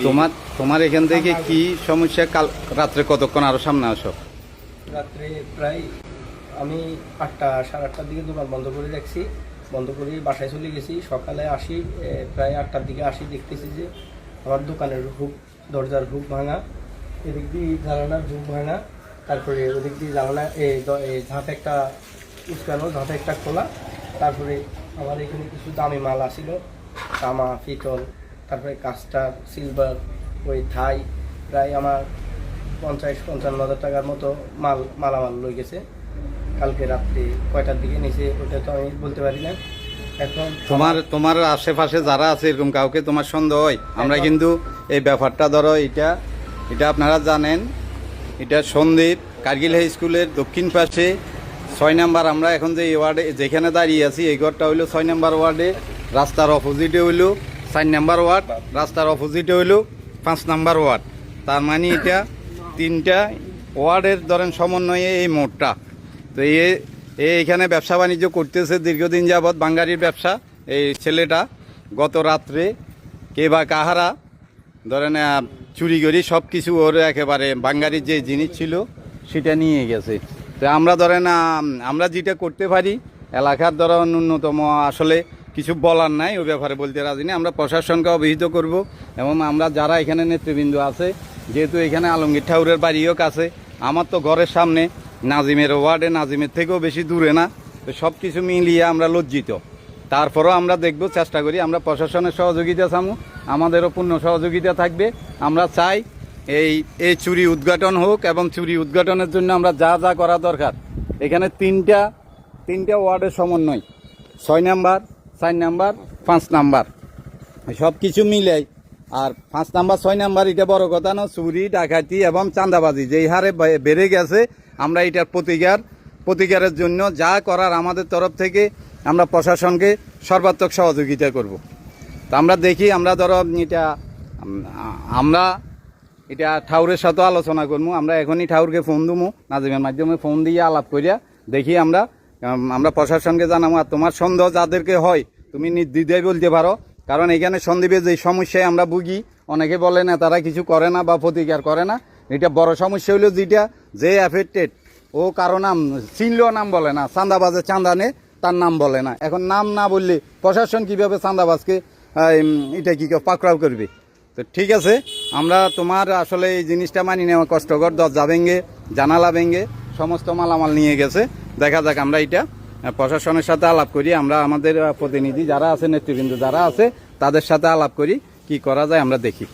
তোমার তোমার এখান থেকে কি সমস্যা? কাল রাত্রে কতক্ষণ আরো সামনে আসো? রাত্রে প্রায় আমি 8টা সাড়ে 8টার দিকে দোকান বন্ধ করে রাখছি, বন্ধ করে বাসায় চলে গেছি। সকালে আসি, প্রায় 8টার দিকে আসি, দেখতেছি যে আমার দোকানের দরজার হুক ভাঙা, এদিক দিয়ে জানালার হুক ভাঙা, তারপরে ওদিক দিয়ে জানালা ঝাঁপ একটা উস্কানো, ঝাঁপ একটা খোলা। তারপরে আমার এখানে কিছু দামি মাল আসিল, তামা, পিতল, তারপরে কাস্টার, সিলভার, ওই থাই, প্রায় আমার 50-55 হাজার টাকার মতো মালামাল লই গেছে। কালকে রাত্রে কয়টার দিকে নিয়েছে ওটা তো আমি বলতে পারি না। এখন তোমার আশেপাশে যারা আছে এরকম কাউকে তোমার সন্দেহ হয়? আমরা কিন্তু এই ব্যাপারটা ধরো এটা আপনারা জানেন, এটা সন্দ্বীপ কার্গিল হাই স্কুলের দক্ষিণ পাশে 6 নাম্বার। আমরা এখন যে ওয়ার্ডে যেখানে দাঁড়িয়ে আছি এই ঘরটা হইলো 6 নাম্বার ওয়ার্ডে, রাস্তার অপোজিটে হইলো 4 নাম্বার ওয়ার্ড, রাস্তার অপোজিটে হইলো 5 নাম্বার ওয়ার্ড। তার মানে এটা 3টা ওয়ার্ডের ধরেন সমন্বয়ে এই মোড়টা। তো এইখানে ব্যবসা বাণিজ্য করতেছে দীর্ঘদিন যাবৎ, বাঙ্গারির ব্যবসা। এই ছেলেটা গত রাত্রে কে বা কাহারা ধরেন চুরি করি সব কিছু ওর একেবারে বাঙ্গারির যে জিনিস ছিল সেটা নিয়ে গেছে। তো আমরা ধরেন আমরা যেটা করতে পারি এলাকার ধরেন ন্যূনতম আসলে কিছু বলার নাই, ওই ব্যাপারে বলতে রাজি নেই। আমরা প্রশাসনকে অবহিত করব এবং আমরা যারা এখানে নেতৃবৃন্দ আছে, যেহেতু এখানে আলমগীর ঠাকুরের বাড়িও কাছে, আমার তো ঘরের সামনে, নাজিমের ওয়ার্ডে, নাজিমের থেকেও বেশি দূরে না। তো সব কিছু মিলিয়ে আমরা লজ্জিত। তারপরেও আমরা দেখব, চেষ্টা করি, আমরা প্রশাসনের সহযোগিতা চামু, আমাদেরও পূর্ণ সহযোগিতা থাকবে। আমরা চাই এই চুরি উদ্ঘাটন হোক এবং চুরি উদ্ঘাটনের জন্য আমরা যা যা করা দরকার, এখানে তিনটা ওয়ার্ডের সমন্বয়, 6 নাম্বার, 4 নাম্বার, 5 নাম্বার, সব কিছু মিলাই। আর 5 নাম্বার 6 নাম্বার এটা বড় কথা না, চুরি ডাকাতি এবং চাঁদাবাজি যেই হারে বেড়ে গেছে, আমরা এটার প্রতিকারের জন্য যা করার আমাদের তরফ থেকে আমরা প্রশাসনকে সর্বাত্মক সহযোগিতা করব। তো আমরা দেখি, আমরা ধরো আমরা এটা ঠাউরের সাথে আলোচনা করবো। আমরা এখনই ঠাউরকে ফোন দেবো, নাজিমের মাধ্যমে ফোন দিয়ে আলাপ করিয়া দেখি আমরা প্রশাসনকে জানাবো। আর তোমার সন্দেহ যাদেরকে হয় তুমি নির্দ্বিধায় বলতে পারো, কারণ এখানে সন্দীপে যে সমস্যায় আমরা ভুগি, অনেকে বলে না তারা কিছু করে না বা প্রতিকার করে না। এটা বড় সমস্যা হলো যেটা যে অ্যাফেক্টেড, ও কারো নাম চিনলেও নাম বলে না, চাঁদাবাজের চাঁদা নে তার নাম বলে না। এখন নাম না বললে প্রশাসন কীভাবে চাঁদাবাজকে এটা কি পাকড়াও করবে? তো ঠিক আছে, আমরা তোমার আসলে এই জিনিসটা মানি নেওয়া কষ্টকর। দরজা ভেঙে, জানালা ভেঙে সমস্ত মালামাল নিয়ে গেছে। দেখা যাক, আমরা এটা প্রশাসনের সাথে আলাপ করি, আমরা আমাদের প্রতিনিধি যারা আছে, নেতৃবৃন্দ যারা আছে তাদের সাথে আলাপ করি, কি করা যায় আমরা দেখি।